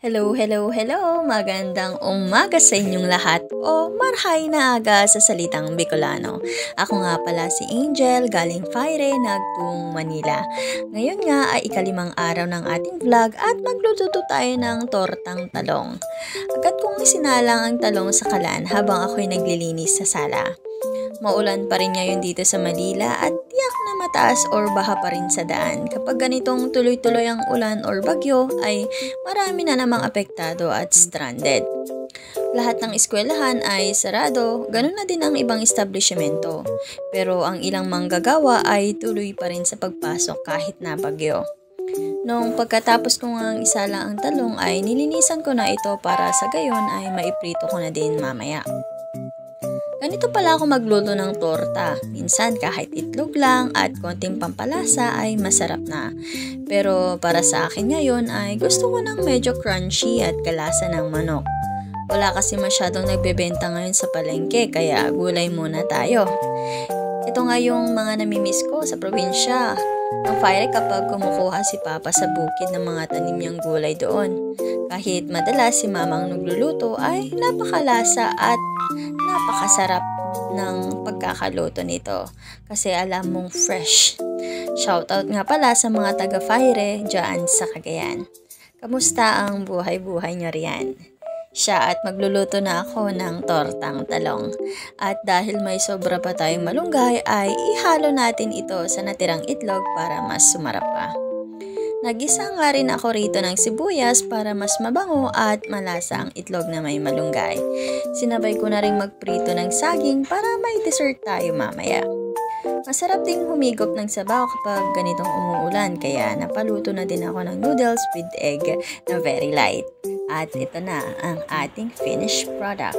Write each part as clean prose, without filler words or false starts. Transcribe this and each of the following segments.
Hello, hello, hello! Magandang umaga sa inyong lahat o marhay na aga sa salitang Bicolano. Ako nga pala si Angel, galing Fire, nagtung Manila. Ngayon nga ay ikalimang araw ng ating vlog at magluluto tayo ng tortang talong. Agad kong isinalang ang talong sa kalan habang ako'y naglilinis sa sala. Maulan pa rin ngayon dito sa Manila at tiyak na mataas or baha pa rin sa daan. Kapag ganitong tuloy-tuloy ang ulan or bagyo ay marami na namang apektado at stranded. Lahat ng eskwelahan ay sarado, ganun na din ang ibang establishmento. Pero ang ilang manggagawa ay tuloy pa rin sa pagpasok kahit na bagyo. Noong pagkatapos ko ngang isala ang talong ay nilinisan ko na ito para sa gayon ay maiprito ko na din mamaya. Ganito pala ako magluto ng torta. Minsan kahit itlog lang at konting pampalasa ay masarap na. Pero para sa akin ngayon ay gusto ko ng medyo crunchy at kalasa ng manok. Wala kasi masyadong nagbebenta ngayon sa palengke kaya gulay muna tayo. Ito nga yung mga namimiss ko sa probinsya. Ang fire kapag kumukuha si Papa sa bukid ng mga tanim niyang gulay doon. Kahit madalas si Mamang nagluluto ay napakalasa at napakasarap ng pagkakaluto nito kasi alam mong fresh. Shoutout nga pala sa mga taga-Fire dyan sa Cagayan. Kamusta ang buhay-buhay nyo riyan? Siya at magluluto na ako ng tortang talong. At dahil may sobra pa tayong malunggay ay ihalo natin ito sa natirang itlog para mas sumarap pa. Nagisa nga rin ako rito ng sibuyas para mas mabango at malasa ang itlog na may malunggay. Sinabay ko na rin magprito ng saging para may dessert tayo mamaya. Masarap ding humigop ng sabaw kapag ganitong umuulan kaya napaluto na din ako ng noodles with egg na very light. At ito na ang ating finished product.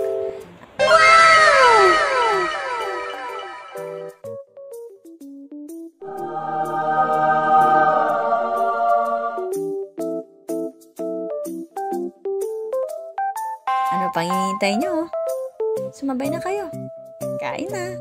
Ano pang hinihintay nyo? Sumabay na kayo. Kain na!